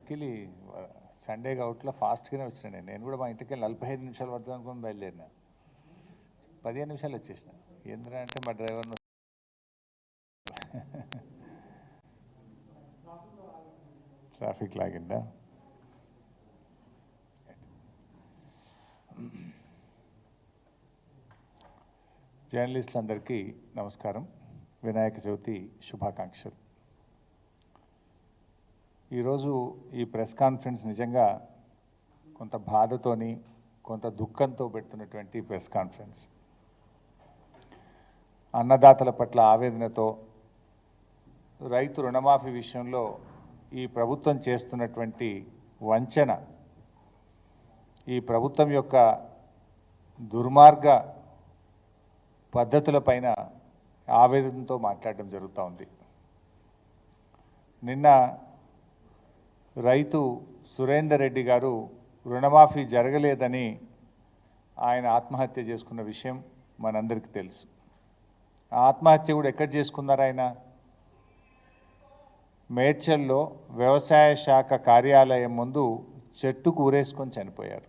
Luckily సండేగా అవుట్లో ఫాస్ట్గానే వచ్చిన నేను కూడా మా ఇంటికి 45 నిమిషాలు పడుతుంది అనుకుని బయలుదేరిన 15 నిమిషాలు వచ్చేసిన ఏంద్రా అంటే మా డ్రైవర్ను ట్రాఫిక్ లాగిందా జర్నలిస్టులందరికీ నమస్కారం వినాయక చవితి శుభాకాంక్షలు ఈరోజు ఈ ప్రెస్ కాన్ఫరెన్స్ నిజంగా కొంత బాధతోని కొంత దుఃఖంతో పెడుతున్నటువంటి ప్రెస్ కాన్ఫరెన్స్ అన్నదాతల పట్ల ఆవేదనతో రైతు రుణమాఫీ విషయంలో ఈ ప్రభుత్వం చేస్తున్నటువంటి వంచన ఈ ప్రభుత్వం యొక్క దుర్మార్గ పద్ధతులపైన ఆవేదనతో మాట్లాడడం జరుగుతూ ఉంది. నిన్న రైతు సురేందర్ రెడ్డి గారు రుణమాఫీ జరగలేదని ఆయన ఆత్మహత్య చేసుకున్న విషయం మనందరికీ తెలుసు. ఆ ఆత్మహత్య కూడా ఎక్కడ చేసుకున్నారు? ఆయన మేడ్చల్లో వ్యవసాయ శాఖ కార్యాలయం ముందు చెట్టుకు ఊరేసుకొని చనిపోయారు.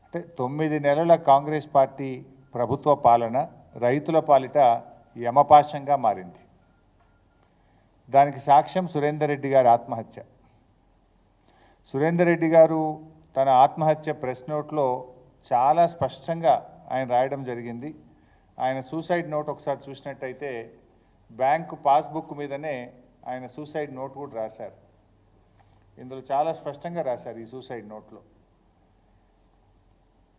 అంటే 9 నెలల కాంగ్రెస్ పార్టీ ప్రభుత్వ పాలన రైతుల పాలిట యమపాశంగా మారింది. దానికి సాక్ష్యం సురేందర్ రెడ్డి గారి ఆత్మహత్య. సురేందర్ రెడ్డి గారు తన ఆత్మహత్య ప్రెస్ నోట్లో చాలా స్పష్టంగా ఆయన రాయడం జరిగింది. ఆయన సూసైడ్ నోట్ ఒకసారి చూసినట్టయితే బ్యాంకు పాస్బుక్ మీదనే ఆయన సూసైడ్ నోట్ కూడా రాశారు. ఇందులో చాలా స్పష్టంగా రాశారు ఈ సూసైడ్ నోట్లో,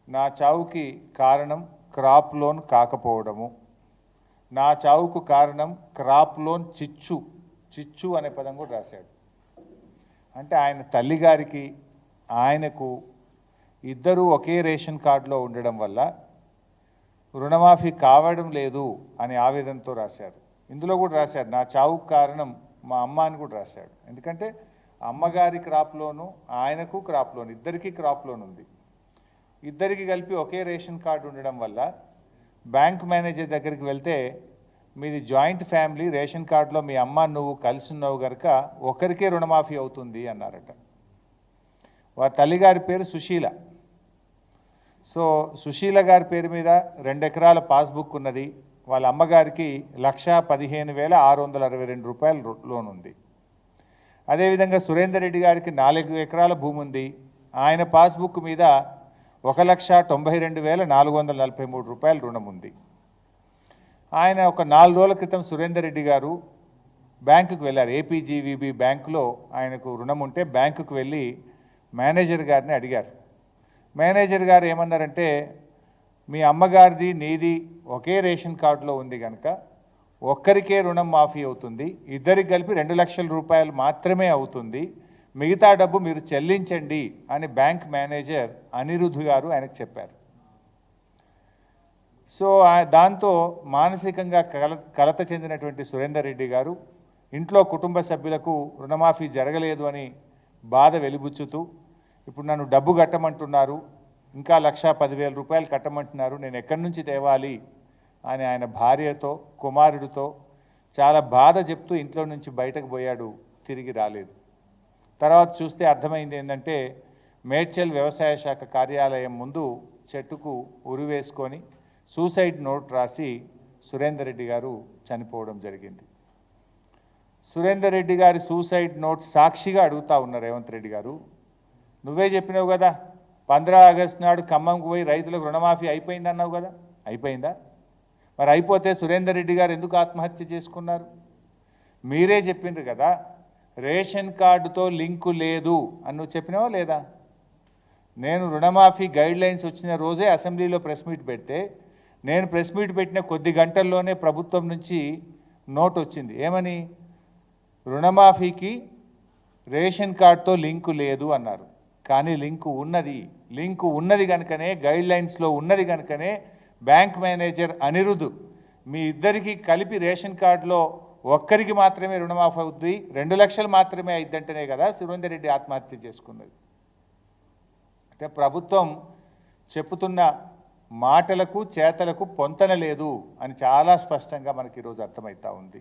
నా చావుకి కారణం క్రాప్ లోన్ కాకపోవడము, నా చావుకు కారణం క్రాప్ లోన్ చిచ్చు అనే పదం కూడా రాశాడు. అంటే ఆయన తల్లిగారికి ఆయనకు ఇద్దరూ ఒకే రేషన్ కార్డులో ఉండడం వల్ల రుణమాఫీ కావడం లేదు అని ఆవేదనతో రాశారు. ఇందులో కూడా రాశారు నా చావుకు కారణం మా అమ్మ అని కూడా రాశాడు. ఎందుకంటే అమ్మగారి క్రాప్ లోను ఆయనకు క్రాప్ లోన్, ఇద్దరికీ క్రాప్ లోన్ ఉంది. ఇద్దరికి కలిపి ఒకే రేషన్ కార్డు ఉండడం వల్ల బ్యాంక్ మేనేజర్ దగ్గరికి వెళ్తే మీది జాయింట్ ఫ్యామిలీ, రేషన్ కార్డులో మీ అమ్మ నువ్వు కలిసి ఉన్నావు కనుక ఒకరికే రుణమాఫీ అవుతుంది అన్నారట. వారి తల్లిగారి పేరు సుశీల. సో సుశీల గారి పేరు మీద 2 ఎకరాల పాస్బుక్ ఉన్నది. వాళ్ళ అమ్మగారికి 1,15,662 రూపాయల లోన్ ఉంది. అదేవిధంగా సురేందర్ రెడ్డి గారికి 4 ఎకరాల భూమి ఉంది. ఆయన పాస్బుక్ మీద 1,92,443 రూపాయల రుణం ఉంది. ఆయన ఒక 4 రోజుల క్రితం సురేందర్ రెడ్డి గారు బ్యాంకుకు వెళ్ళారు. ఏపీజీవీబీ బ్యాంకులో ఆయనకు రుణం ఉంటే బ్యాంకుకు వెళ్ళి మేనేజర్ గారిని అడిగారు. మేనేజర్ గారు ఏమన్నారంటే మీ అమ్మగారిది నీది ఒకే రేషన్ కార్డులో ఉంది కనుక ఒక్కరికే రుణం మాఫీ అవుతుంది, ఇద్దరికి కలిపి 2 లక్షల రూపాయలు మాత్రమే అవుతుంది, మిగతా డబ్బు మీరు చెల్లించండి అని బ్యాంక్ మేనేజర్ అనిరుద్ధ్ గారు ఆయనకు చెప్పారు. సో దాంతో మానసికంగా కలత చెందినటువంటి సురేందర్ రెడ్డి గారు ఇంట్లో కుటుంబ సభ్యులకు రుణమాఫీ జరగలేదు అని బాధ వెలిబుచ్చుతూ ఇప్పుడు నన్ను డబ్బు కట్టమంటున్నారు, ఇంకా 1,10,000 రూపాయలు కట్టమంటున్నారు, నేను ఎక్కడి నుంచి తేవాలి అని ఆయన భార్యతో కుమారుడితో చాలా బాధ చెప్తూ ఇంట్లో నుంచి బయటకు పోయాడు. తిరిగి రాలేదు. తర్వాత చూస్తే అర్థమైంది ఏంటంటే మేడ్చల్ వ్యవసాయ శాఖ కార్యాలయం ముందు చెట్టుకు ఉరివేసుకొని సూసైడ్ నోట్ రాసి సురేందర్ రెడ్డి గారు చనిపోవడం జరిగింది. సురేందర్ రెడ్డి గారి సూసైడ్ నోట్ సాక్షిగా అడుగుతా ఉన్నారు రేవంత్ రెడ్డి గారు, నువ్వే చెప్పినావు కదా 15 ఆగస్టు నాడు ఖమ్మంకు పోయి రైతులకు రుణమాఫీ అయిపోయింది అన్నావు కదా, అయిపోయిందా? మరి అయిపోతే సురేందర్ రెడ్డి గారు ఎందుకు ఆత్మహత్య చేసుకున్నారు? మీరే చెప్పిండ్రు కదా రేషన్ కార్డుతో లింకు లేదు అని నువ్వు చెప్పినావా లేదా? నేను రుణమాఫీ గైడ్లైన్స్ వచ్చిన రోజే అసెంబ్లీలో ప్రెస్ మీట్ పెడితే నేను ప్రెస్ మీట్ పెట్టిన కొద్ది గంటల్లోనే ప్రభుత్వం నుంచి నోట్ వచ్చింది. ఏమని? రుణమాఫీకి రేషన్ కార్డుతో లింకు లేదు అన్నారు. కానీ లింకు ఉన్నది కనుకనే గైడ్లైన్స్లో ఉన్నది కనుకనే బ్యాంక్ మేనేజర్ అనిరుద్ధ్ మీ ఇద్దరికి కలిపి రేషన్ కార్డులో ఒక్కరికి మాత్రమే రుణమాఫీ అవుతుంది, 2 లక్షలు మాత్రమే అయిద్దంటేనే కదా సురేందర్ రెడ్డి ఆత్మహత్య చేసుకున్నది. అంటే ప్రభుత్వం చెప్పుతున్న మాటలకు చేతలకు పొంతన లేదు అని చాలా స్పష్టంగా మనకి ఈరోజు అర్థమవుతా ఉంది.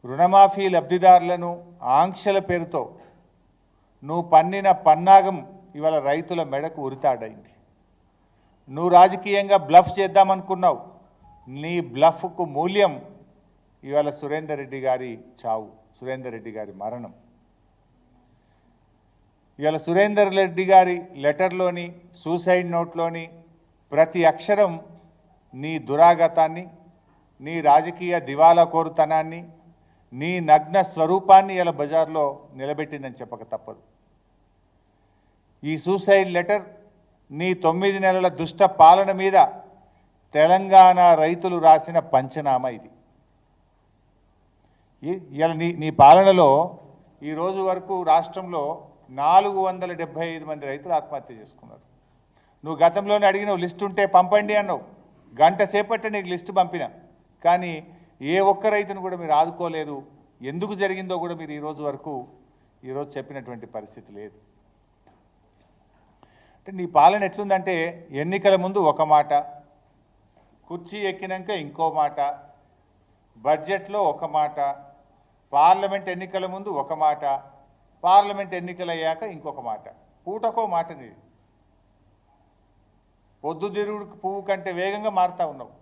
రుణమాఫీ లబ్ధిదారులను ఆంక్షల పేరుతో నువ్వు పన్నిన పన్నాగం ఇవాళ రైతుల మెడకు ఉరితాడైంది. నువ్వు రాజకీయంగా బ్లఫ్ చేద్దామనుకున్నావు. నీ బ్లఫ్కు మూల్యం ఇవాళ సురేందర్ రెడ్డి గారి చావు, సురేందర్ రెడ్డి గారి మరణం. ఇవాళ సురేందర్ రెడ్డి గారి లెటర్లోని, సూసైడ్ నోట్లోని ప్రతి అక్షరం నీ దురాగతాన్ని, నీ రాజకీయ దివాలా కోరుతనాన్ని, నీ నగ్న స్వరూపాన్ని ఇలా బజార్లో నిలబెట్టిందని చెప్పక తప్పదు. ఈ సూసైడ్ లెటర్ నీ 9 నెలల దుష్ట పాలన మీద తెలంగాణ రైతులు రాసిన పంచనామా ఇది. ఇలా నీ పాలనలో ఈరోజు వరకు రాష్ట్రంలో 475 మంది రైతులు ఆత్మహత్య చేసుకున్నారు. నువ్వు గతంలోనే అడిగినావు, లిస్ట్ ఉంటే పంపండి అన్నావు. గంట సేపట్టే నీకు లిస్టు పంపినా, కానీ ఏ ఒక్క రైతును కూడా మీరు ఆదుకోలేదు. ఎందుకు జరిగిందో కూడా మీరు ఈరోజు చెప్పినటువంటి పరిస్థితి లేదు. అంటే నీ పాలన ఎట్లుందంటే ఎన్నికల ముందు ఒక మాట, కుర్చీ ఎక్కినాక ఇంకో మాట, బడ్జెట్లో ఒక మాట, పార్లమెంట్ ఎన్నికల ముందు ఒక మాట, పార్లమెంట్ ఎన్నికలు అయ్యాక ఇంకొక మాట, పూటకో మాట. నీది పొద్దుతిరుగుడు పువ్వు కంటే వేగంగా మారుతా ఉన్నావు.